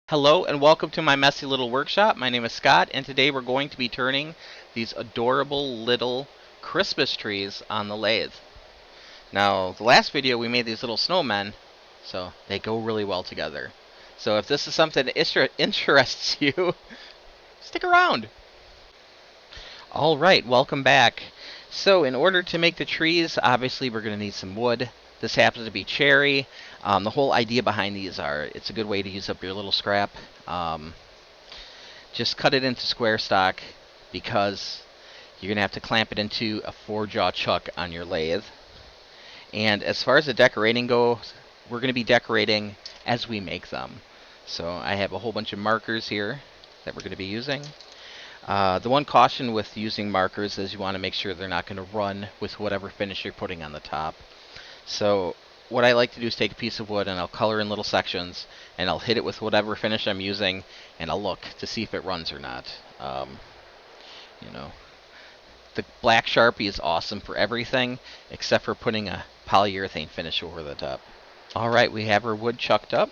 Hello and welcome to my messy little workshop. My name is Scott and today we're going to be turning these adorable little Christmas trees on the lathe. Now, the last video we made these little snowmen, so they go really well together. So if this is something that interests you, stick around. Alright, welcome back. So in order to make the trees, obviously we're going to need some wood. This happens to be cherry. The whole idea behind these it's a good way to use up your little scrap. Just cut it into square stock because you're going to have to clamp it into a 4-jaw chuck on your lathe. And as far as the decorating goes, we're going to be decorating as we make them. So I have a whole bunch of markers here that we're going to be using. The one caution with using markers is you want to make sure they're not going to run with whatever finish you're putting on the top. So what I like to do is take a piece of wood and I'll color in little sections and I'll hit it with whatever finish I'm using and I'll look to see if it runs or not. You know, the black Sharpie is awesome for everything except for putting a polyurethane finish over the top. Alright, we have our wood chucked up.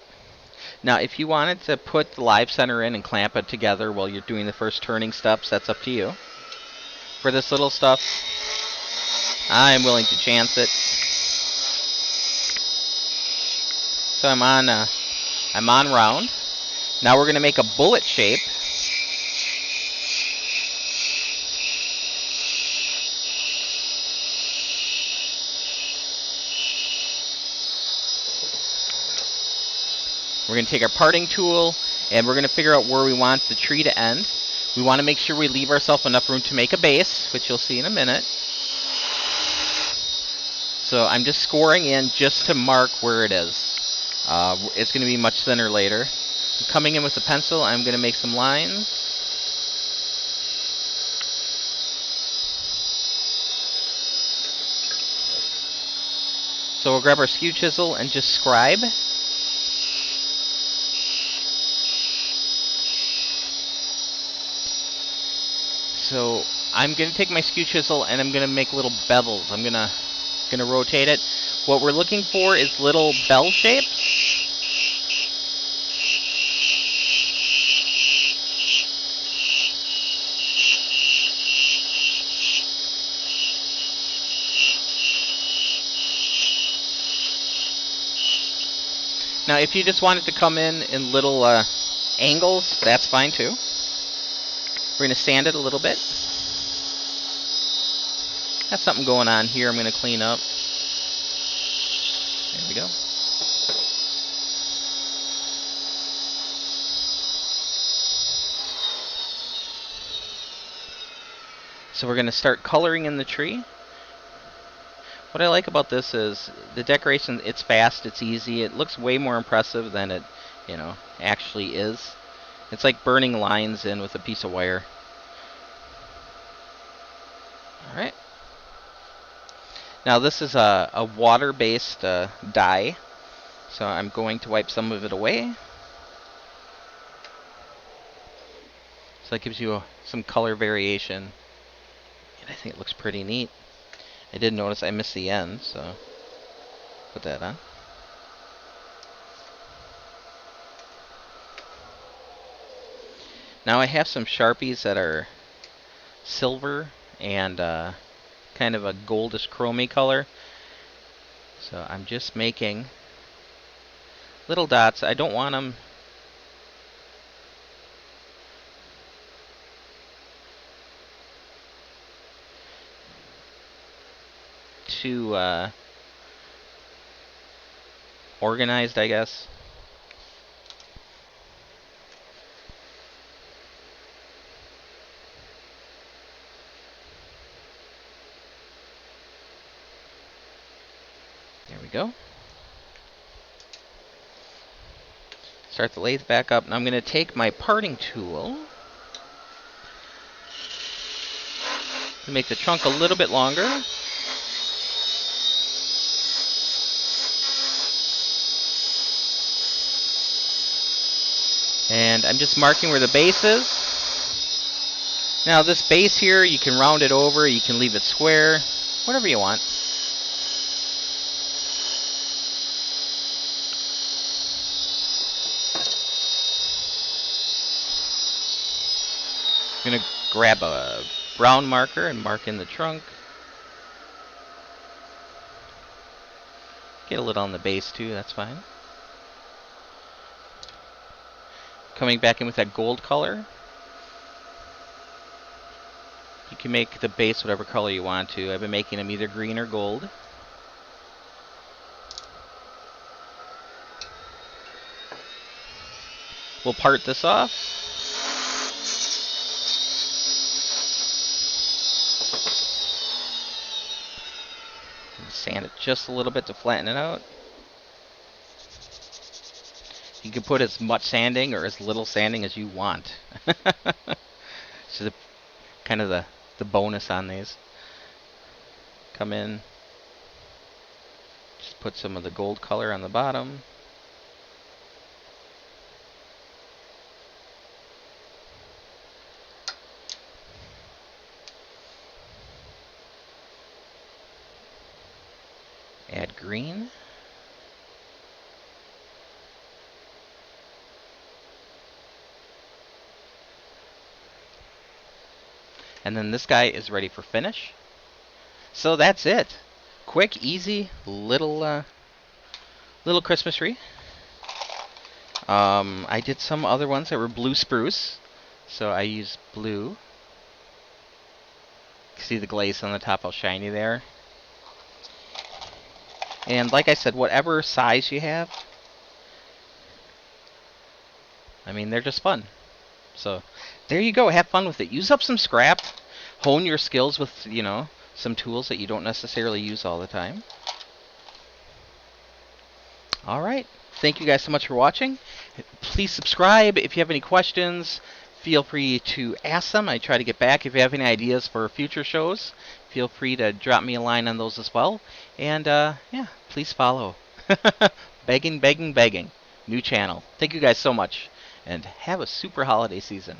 Now if you wanted to put the live center in and clamp it together while you're doing the first turning steps, that's up to you. For this little stuff, I'm willing to chance it. So I'm on round. Now we're going to make a bullet shape. We're going to take our parting tool and we're going to figure out where we want the tree to end. We want to make sure we leave ourselves enough room to make a base, which you'll see in a minute. So I'm just scoring in just to mark where it is. It's going to be much thinner later. I'm coming in with a pencil. I'm going to make some lines. So we'll grab our skew chisel and just scribe. So I'm going to take my skew chisel and I'm going to make little bevels. I'm going to rotate it. What we're looking for is little bell shapes. Now if you just want it to come in little angles, that's fine too. We're going to sand it a little bit. Got something going on here I'm going to clean up. There we go. So we're going to start coloring in the tree. What I like about this is the decoration, it's fast, it's easy, it looks way more impressive than it, actually is. It's like burning lines in with a piece of wire. Alright. Now this is a water-based dye, so I'm going to wipe some of it away. So that gives you some color variation, and I think it looks pretty neat. I did notice I missed the end, so put that on. Now I have some Sharpies that are silver and kind of a goldish chromy color. So I'm just making little dots. I don't want them too organized, I guess. There we go. Start the lathe back up. Now I'm going to take my parting tool and make the trunk a little bit longer. And I'm just marking where the base is. Now this base here, you can round it over, you can leave it square, whatever you want. going to grab a brown marker and mark in the trunk. Get a little on the base too, that's fine. Coming back in with that gold color. You can make the base whatever color you want to. I've been making them either green or gold. We'll part this off. Sand it just a little bit to flatten it out. You can put as much sanding or as little sanding as you want. So kind of the bonus on these. Come in, just put some of the gold color on the bottom. Add green. And then this guy is ready for finish. So that's it. Quick, easy, little Christmas tree. I did some other ones that were blue spruce, so I used blue. See the glaze on the top, how shiny there. And like I said, whatever size you have, I mean, they're just fun. So there you go. Have fun with it. Use up some scrap. Hone your skills with, some tools that you don't necessarily use all the time. All right. Thank you guys so much for watching. Please subscribe. If you have any questions, feel free to ask them. I try to get back. If you have any ideas for future shows, feel free to drop me a line on those as well. And, yeah, please follow. Begging, begging, begging. New channel. Thank you guys so much. And have a super holiday season.